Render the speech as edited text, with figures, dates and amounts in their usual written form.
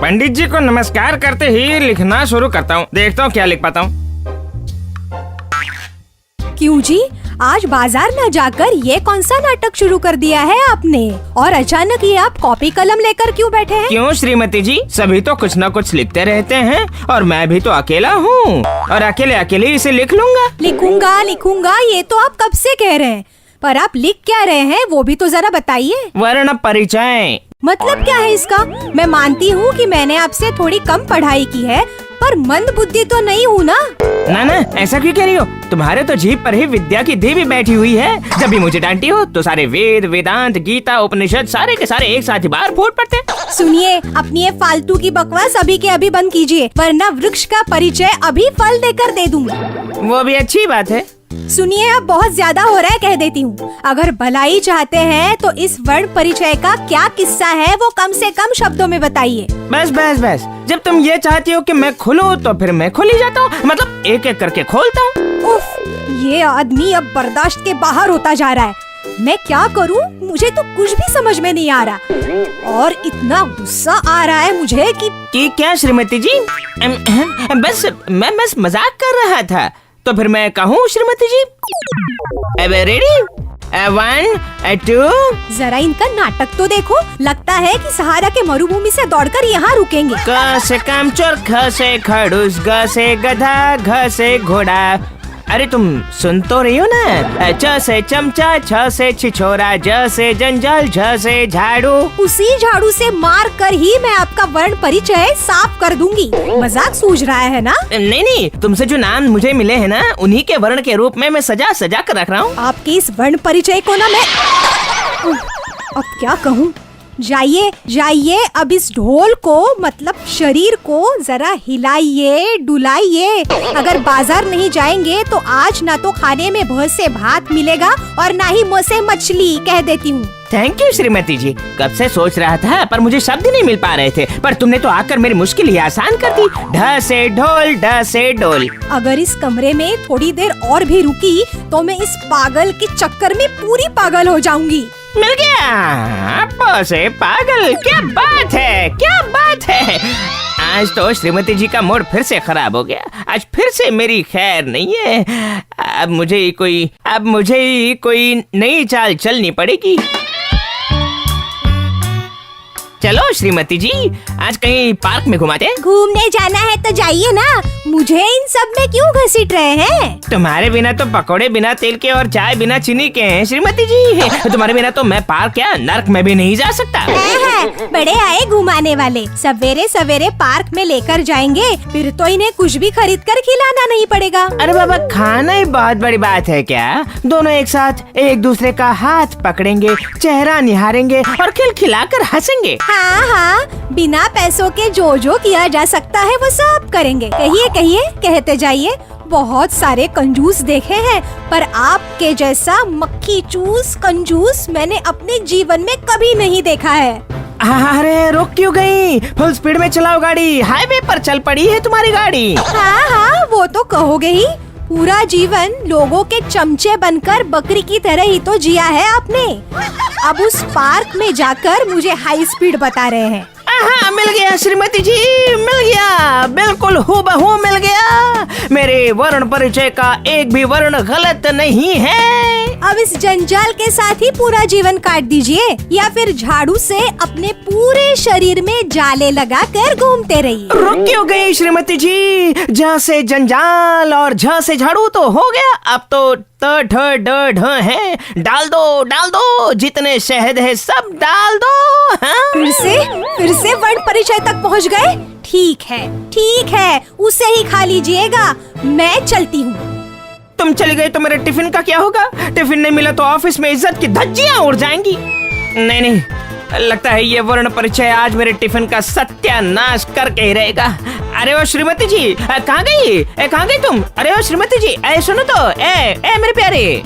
पंडित जी को नमस्कार करते ही लिखना शुरू करता हूँ। देखता हूँ क्या लिख पाता हूँ। क्यों जी, आज बाजार न जाकर ये कौन सा नाटक शुरू कर दिया है आपने? और अचानक ये आप कॉपी कलम लेकर क्यों बैठे हैं? क्यों श्रीमती जी, सभी तो कुछ न कुछ लिखते रहते हैं और मैं भी तो अकेला हूँ और अकेले अकेले इसे लिख लूंगा। लिखूंगा ये तो आप कब से कह रहे हैं, पर आप लिख क्या रहे हैं वो भी तो जरा बताइए। वर्ण परिचय। मतलब क्या है इसका? मैं मानती हूँ कि मैंने आपसे थोड़ी कम पढ़ाई की है, पर मंद बुद्धि तो नहीं हूँ ना। ना ऐसा क्यों कह रही हो? तुम्हारे तो जीभ पर ही विद्या की देवी बैठी हुई है। जब भी मुझे डांटी हो तो सारे वेद, वेदांत, गीता, उपनिषद सारे के सारे एक साथ ही बाहर फूट पड़ते हैं। सुनिए, अपनी ये फालतू की बकवास अभी के अभी बंद कीजिए, वरना वृक्ष का परिचय अभी फल देकर दे दूंगी। वो भी अच्छी बात है। सुनिए, अब बहुत ज्यादा हो रहा है, कह देती हूँ। अगर भलाई चाहते हैं तो इस वर्ण परिचय का क्या किस्सा है वो कम से कम शब्दों में बताइए। बस जब तुम ये चाहती हो कि मैं खुलूं तो फिर मैं खुल ही जाता हूँ, मतलब एक एक करके खोलता हूँ। उफ, ये आदमी अब बर्दाश्त के बाहर होता जा रहा है। मैं क्या करूँ, मुझे तो कुछ भी समझ में नहीं आ रहा और इतना गुस्सा आ रहा है मुझे कि क्या श्रीमती जी? मैं बस मजाक कर रहा था। तो फिर मैं कहूँ श्रीमती जी? रेडी? 1, 2। जरा इनका नाटक तो देखो, लगता है कि सहारा के मरुभूमि से दौड़कर यहाँ रुकेंगे। क से कामचोर, ख से खड़ूस, ग से गधा, घ से घोड़ा। अरे तुम सुन तो रही हो ना? च से चमचा, छ से छिछोरा, ज से जंजाल, झ से झाड़ू। उसी झाड़ू से मार कर ही मैं आपका वर्ण परिचय साफ कर दूंगी। मजाक सूझ रहा है ना? नहीं, तुमसे जो नाम मुझे मिले हैं ना, उन्हीं के वर्ण के रूप में मैं सजा कर रख रहा हूँ। आपके इस वर्ण परिचय को ना मैं अब क्या कहूँ। जाइए अब इस ढोल को, मतलब शरीर को जरा हिलाइए डुलाइए। अगर बाजार नहीं जाएंगे तो आज ना तो खाने में भ से भात मिलेगा और ना ही म से मछली, कह देती हूँ। थैंक यू श्रीमती जी। कब से सोच रहा था पर मुझे शब्द नहीं मिल पा रहे थे, पर तुमने तो आकर मेरी मुश्किल ही आसान कर दी। ढ से ढोल, ढ से डोल। अगर इस कमरे में थोड़ी देर और भी रुकी तो मैं इस पागल के चक्कर में पूरी पागल हो जाऊंगी। मिल गया, प से पागल। क्या बात है। आज तो श्रीमती जी का मूड फिर से खराब हो गया। आज फिर से मेरी खैर नहीं है। अब मुझे ही कोई नई चाल चलनी पड़ेगी। चलो श्रीमती जी, आज कहीं पार्क में घुमाते हैं। घूमने जाना है तो जाइए ना, मुझे इन सब में क्यों घसीट रहे हैं? तुम्हारे बिना तो पकोड़े बिना तेल के और चाय बिना चीनी के हैं श्रीमती जी। तुम्हारे बिना तो मैं पार्क क्या नर्क में भी नहीं जा सकता। बड़े आए घुमाने वाले, सवेरे सवेरे पार्क में लेकर जाएंगे, फिर तो इन्हें कुछ भी खरीद कर खिलाना नहीं पड़ेगा। अरे बाबा, खाना ही बहुत बड़ी बात है क्या? दोनों एक साथ एक दूसरे का हाथ पकड़ेंगे, चेहरा निहारेंगे और खिलखिलाकर हंसेंगे। हाँ, बिना पैसों के जो किया जा सकता है वो सब करेंगे। कहिए, कहते जाइए। बहुत सारे कंजूस देखे हैं, पर आपके जैसा मक्खी चूस कंजूस मैंने अपने जीवन में कभी नहीं देखा है। अरे रुक क्यों गई? फुल स्पीड में चलाओ गाड़ी, हाईवे पर चल पड़ी है तुम्हारी गाड़ी। हाँ, वो तो कहोगे ही। पूरा जीवन लोगों के चमचे बनकर बकरी की तरह ही तो जिया है आपने। अब उस पार्क में जाकर मुझे हाई स्पीड बता रहे हैं। मिल गया श्रीमती जी, मिल गया, बिल्कुल हूबहू मिल गया। मेरे वर्ण परिचय का एक भी वर्ण गलत नहीं है। अब इस जंजाल के साथ ही पूरा जीवन काट दीजिए, या फिर झाड़ू से अपने पूरे शरीर में जाले लगाकर घूमते रहिए। रुक क्यों गई श्रीमती जी? ज से जंजाल और झ से झाड़ू तो हो गया, अब तो त ढ ड ढ है। डाल दो, जितने शहद है सब डाल दो। हाँ? फिर से वर्ण परिचय तक पहुंच गए। ठीक है, उसे ही खा लीजिएगा, मैं चलती हूँ। तुम चली गई तो मेरे टिफिन का क्या होगा? टिफिन नहीं मिला तो ऑफिस में इज्जत की धज्जियां उड़ जाएंगी। नहीं, लगता है ये वर्ण परिचय आज मेरे टिफिन का सत्यानाश करके ही रहेगा। अरे ओ श्रीमती जी, कहाँ गई तुम? अरे ओ श्रीमती जी, सुनो तो, ए मेरे प्यारे।